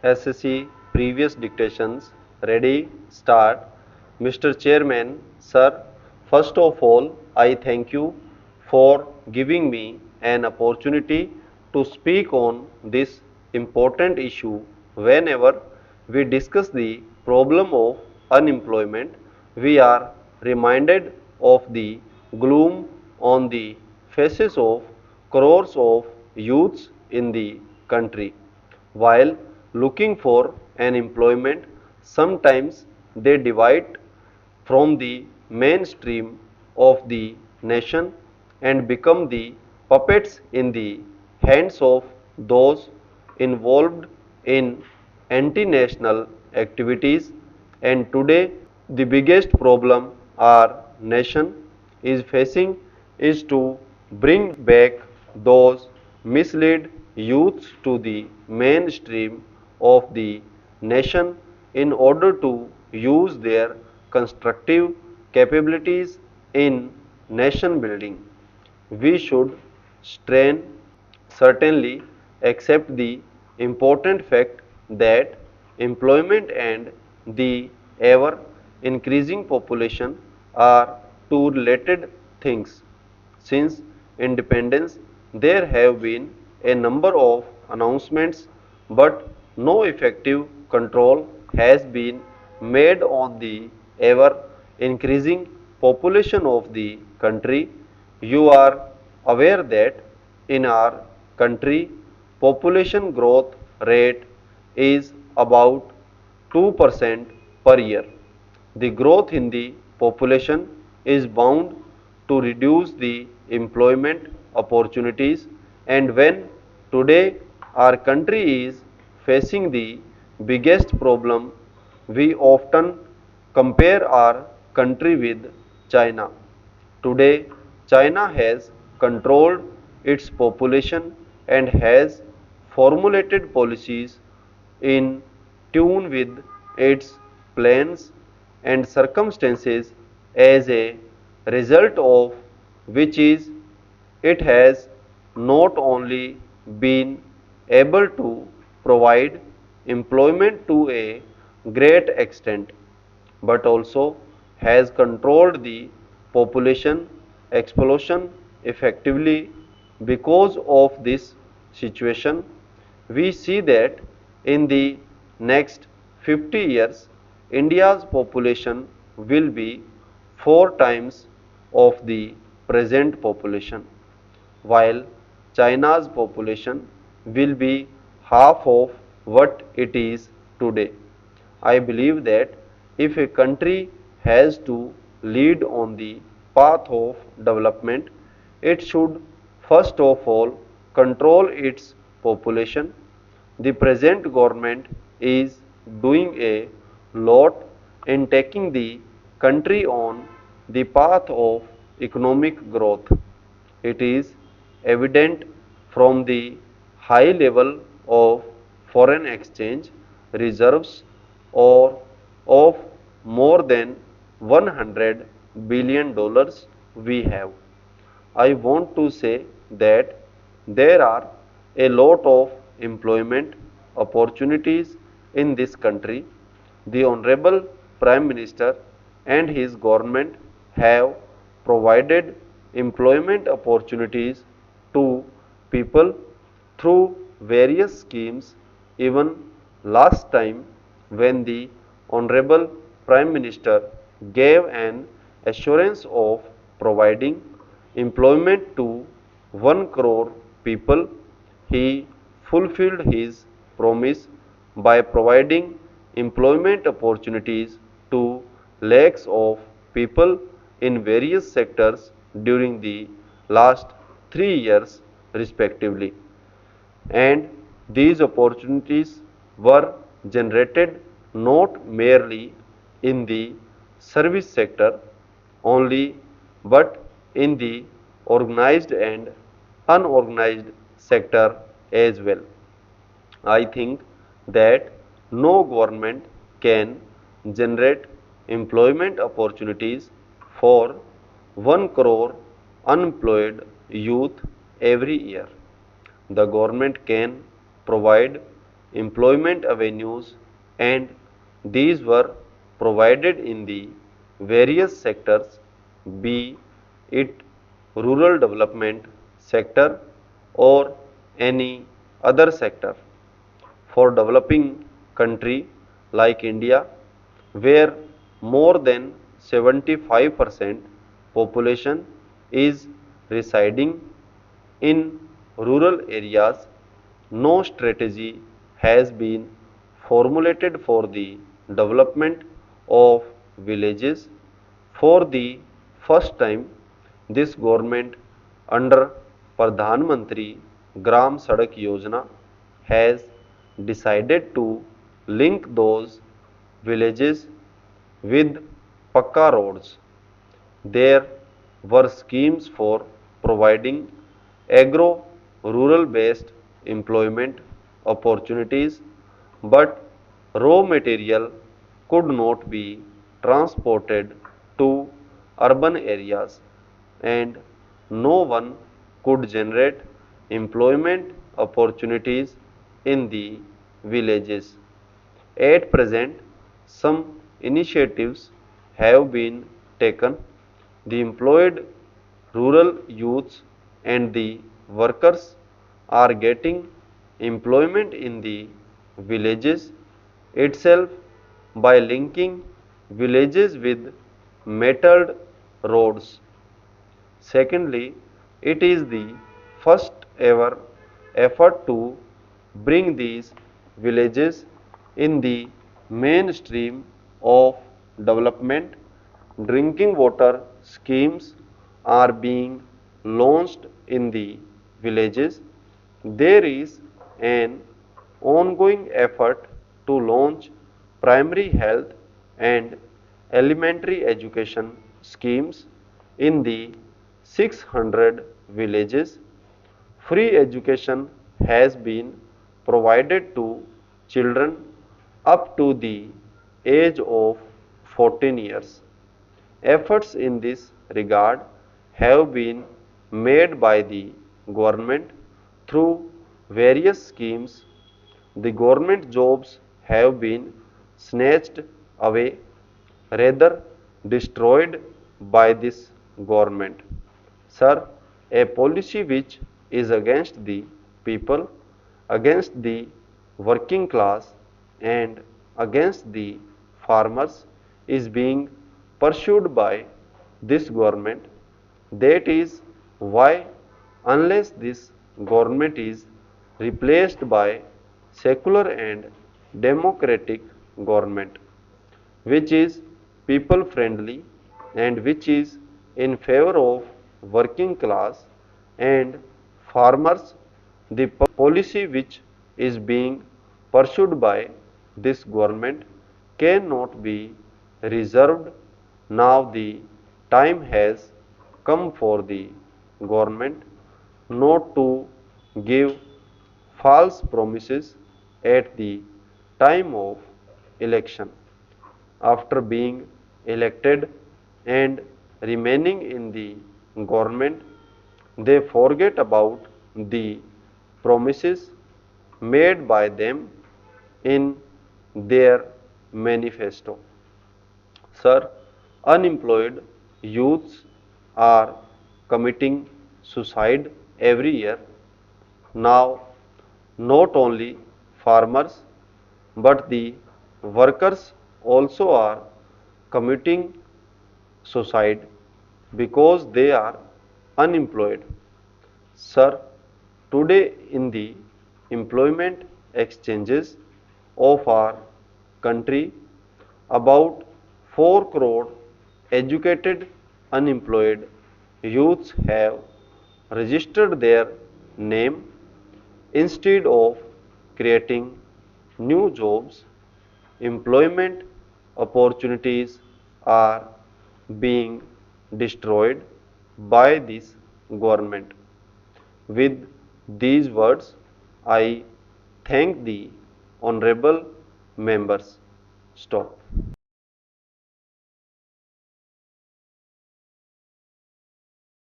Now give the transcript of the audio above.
SSC previous dictations. Ready, start. Mr. Chairman, sir, first of all, I thank you for giving me an opportunity to speak on this important issue. Whenever we discuss the problem of unemployment, we are reminded of the gloom on the faces of crores of youths in the country. While looking for an employment, sometimes they divide from the mainstream of the nation and become the puppets in the hands of those involved in anti-national activities. And today the biggest problem our nation is facing is to bring back those misled youths to the mainstream of the nation in order to use their constructive capabilities in nation building. We should strain certainly accept the important fact that employment and the ever increasing population are two related things. Since independence, there have been a number of announcements, but no effective control has been made on the ever increasing population of the country. You are aware that in our country, population growth rate is about 2% per year. The growth in the population is bound to reduce the employment opportunities, and when today our country is facing the biggest problem, we often compare our country with China. Today, China has controlled its population and has formulated policies in tune with its plans and circumstances, as a result of which is it has not only been able to provide employment to a great extent, but also has controlled the population explosion effectively. Because of this situation, we see that in the next 50 years, India's population will be 4 times of the present population, while China's population will be half of what it is today. I believe that if a country has to lead on the path of development, it should first of all control its population. The present government is doing a lot in taking the country on the path of economic growth. It is evident from the high level of foreign exchange reserves or of more than $100 billion we have. I want to say that there are a lot of employment opportunities in this country. The Honorable Prime Minister and his government have provided employment opportunities to people through various schemes. Even last time, when the Honorable Prime Minister gave an assurance of providing employment to 1 crore people, he fulfilled his promise by providing employment opportunities to lakhs of people in various sectors during the last 3 years respectively. And these opportunities were generated not merely in the service sector only, but in the organized and unorganized sector as well. I think that no government can generate employment opportunities for 1 crore unemployed youth every year. The government can provide employment avenues, and these were provided in the various sectors, be it rural development sector or any other sector. For developing country like India, where more than 75% population is residing in rural areas, no strategy has been formulated for the development of villages. For the first time, this government under Pradhan Mantri Gram Sadak Yojana has decided to link those villages with Pakka roads. There were schemes for providing agro-rural based employment opportunities, but raw material could not be transported to urban areas, and no one could generate employment opportunities in the villages. At present, some initiatives have been taken. The employed rural youths and the workers are getting employment in the villages itself by linking villages with metalled roads. Secondly, it is the first ever effort to bring these villages in the mainstream of development. Drinking water schemes are being launched in the villages. There is an ongoing effort to launch primary health and elementary education schemes in the 600 villages. Free education has been provided to children up to the age of 14 years. Efforts in this regard have been made by the government through various schemes. The government jobs have been snatched away, rather destroyed by this government. Sir, a policy which is against the people, against the working class, and against the farmers is being pursued by this government. That is why, unless this government is replaced by secular and democratic government, which is people friendly and which is in favor of working class and farmers, the policy which is being pursued by this government cannot be reserved. Now the time has come for the government not to give false promises at the time of election. After being elected and remaining in the government, they forget about the promises made by them in their manifesto. Sir, unemployed youths are committing suicide every year. Now, not only farmers but the workers also are committing suicide because they are unemployed. Sir, today in the employment exchanges of our country, about 4 crore educated unemployed youths have registered their name. Instead of creating new jobs, employment opportunities are being destroyed by this government. With these words, I thank the honorable members. Stop.